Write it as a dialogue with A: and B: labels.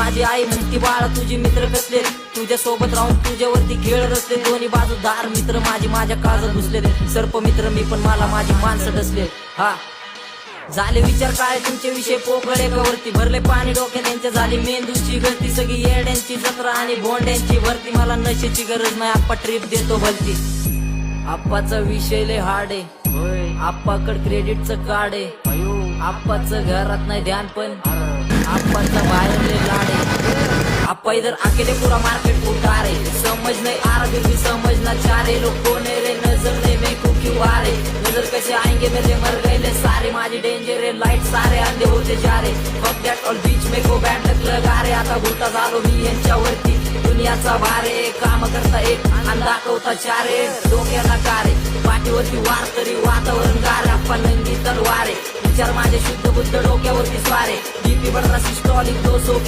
A: माझी आई म्हणती बाळा तुझे मित्र कसले, तुझ्या सोबत राहून तुझ्यावरती खेळ रचले, दोन्ही बाजू दार मित्र माझी माझ्या काळजात घुसले, सर्प मित्र मी पण मला माझी माणसं डसले. हा झाले विचार काय तुमचे विषय पोकळ एकावरती, भरले पाणी डोक्यात त्यांच्या, झाली मेंदूची गळती, सगळी येड्यांची जत्रा आणि भोंड्यांची भरती, मला नशेची गरज नाही आप्पा ट्रिप देतो भलती. आप्पाचा विषय लय हार्ड आहे, आप्पाकड क्रेडिटचं कार्ड आहे, आप्पाचं घरात नाही ध्यान पण आप्पाचा बाहेर लय लाड आहे. आप्पा इधर अकेले पूरा मार्केट उतार है, समझ नहीं आ रहा फिर भी समझना चाह रहे, लोग कौन है रे नजर नहीं मैं को क्यों आ रहे, नजर कैसे आएंगे मेरे मर गए ले सारे, माझी डेंजर है लाइट सारे अंधे होते जा रहे, फक दॅट ऑल बीच में को बॅट लग लगा रे, आता भुलता झालो मी यांच्यावरती, दुनियाचा भारे काम करता एक आणि दाखवता चारे, डोक्याला कारे पाठीवरती वार तरी वातावरण गारे, आप्पा नंगी तलवारे, विचार माझे शुद्ध बुद्ध डोक्यावरती स्वारे, बीपी बडरा सिस्टॉलिक 200 के